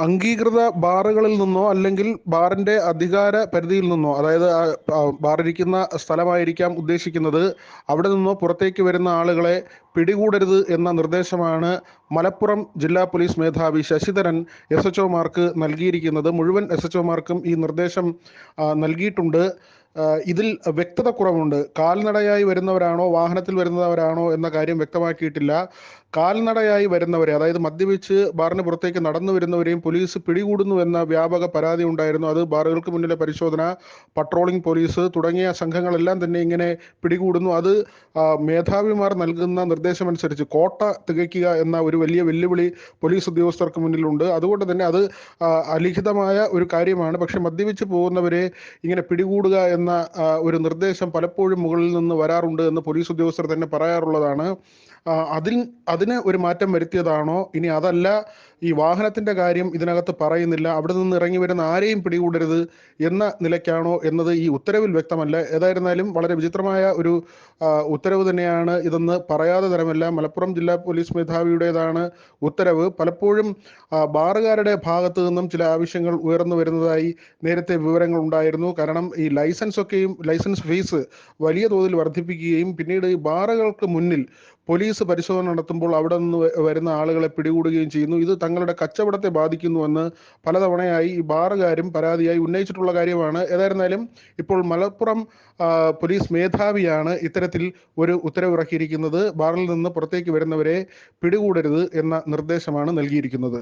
അംഗീകൃത ബാറുകളിൽ നിന്നോ അല്ലെങ്കിൽ ബാറിന്റെ അധികാര പരിധിയിൽ നിന്നോ, അതായത് ബാറിരിക്കുന്ന സ്ഥലമായിരിക്കാം ഉദ്ദേശിക്കുന്നത്, അവിടെ നിന്നോ പുറത്തേക്ക് വരുന്ന ആളുകളെ പിടികൂടരുത് എന്ന നിർദ്ദേശമാണ് മലപ്പുറം ജില്ലാ പോലീസ് മേധാവി ശശിധരൻ SHOമാർക്ക് നൽകിയിരിക്കുന്നത്. മുഴുവൻ SHOമാർക്കും ഈ നിർദ്ദേശം നൽകിയിട്ടുണ്ട്. ഇതിൽ വ്യക്തത കുറവുണ്ട്. കാൽനടയായി വരുന്നവരാണോ വാഹനത്തിൽ വരുന്നവരാണോ എന്ന കാര്യം വ്യക്തമാക്കിയിട്ടില്ല. കാൽനടയായി വരുന്നവരെ, അതായത് മദ്യപിച്ച് ബാറിന് പുറത്തേക്ക് നടന്നു വരുന്നവരെയും പോലീസ് പിടികൂടുന്നു എന്ന വ്യാപക പരാതി ഉണ്ടായിരുന്നു. അത് ബാറുകൾക്ക് മുന്നിലെ പരിശോധന, പട്രോളിംഗ് പോലീസ് തുടങ്ങിയ സംഘങ്ങളെല്ലാം തന്നെ ഇങ്ങനെ പിടികൂടുന്നു. അത് മേധാവിമാർ നൽകുന്ന നിർദ്ദേശമനുസരിച്ച് കോട്ട തികയ്ക്കുക എന്ന ഒരു വലിയ വെല്ലുവിളി പോലീസ് ഉദ്യോഗസ്ഥർക്ക് മുന്നിലുണ്ട്. അതുകൊണ്ട് തന്നെ അത് അലിഖിതമായ ഒരു കാര്യമാണ്. പക്ഷെ മദ്യപിച്ച് പോകുന്നവരെ ഇങ്ങനെ പിടികൂടുക എന്ന ഒരു നിർദ്ദേശം പലപ്പോഴും മുകളിൽ നിന്ന് വരാറുണ്ട് എന്ന് പോലീസ് ഉദ്യോഗസ്ഥർ തന്നെ പറയാറുള്ളതാണ്. അതിന് ഒരു മാറ്റം വരുത്തിയതാണോ, ഇനി അതല്ല ഈ വാഹനത്തിന്റെ കാര്യം ഇതിനകത്ത് പറയുന്നില്ല, അവിടെ നിന്ന് ഇറങ്ങി വരുന്ന ആരെയും പിടികൂടരുത് എന്ന നിലയ്ക്കാണോ എന്നത് ഈ ഉത്തരവിൽ വ്യക്തമല്ല. ഏതായിരുന്നാലും വളരെ വിചിത്രമായ ഒരു ഉത്തരവ് തന്നെയാണ് ഇതെന്ന് പറയാതെ തരമല്ല. മലപ്പുറം ജില്ലാ പോലീസ് മേധാവിയുടേതാണ് ഉത്തരവ്. പലപ്പോഴും ബാറുകാരുടെ ഭാഗത്തു നിന്നും ചില ആവശ്യങ്ങൾ ഉയർന്നു വരുന്നതായി നേരത്തെ വിവരങ്ങൾ ഉണ്ടായിരുന്നു. കാരണം ഈ ലൈസൻസ് ഫീസ് വലിയ തോതിൽ വർദ്ധിപ്പിക്കുകയും പിന്നീട് ഈ ബാറുകൾക്ക് മുന്നിൽ പോലീസ് പരിശോധന നടത്തുമ്പോൾ അവിടെ നിന്ന് വരുന്ന ആളുകളെ പിടികൂടുകയും ചെയ്യുന്നു. ഇത് തങ്ങളുടെ കച്ചവടത്തെ ബാധിക്കുന്നുവെന്ന് പലതവണയായി ഈ ബാറുകാരും പരാതിയായി ഉന്നയിച്ചിട്ടുള്ള കാര്യമാണ്. ഏതായിരുന്നാലും ഇപ്പോൾ മലപ്പുറം പോലീസ് മേധാവിയാണ് ഇത്തരത്തിൽ ഒരു ഉത്തരവിറക്കിയിരിക്കുന്നത്. ബാറിൽ നിന്ന് പുറത്തേക്ക് വരുന്നവരെ പിടികൂടരുത് എന്ന നിർദ്ദേശമാണ് നൽകിയിരിക്കുന്നത്.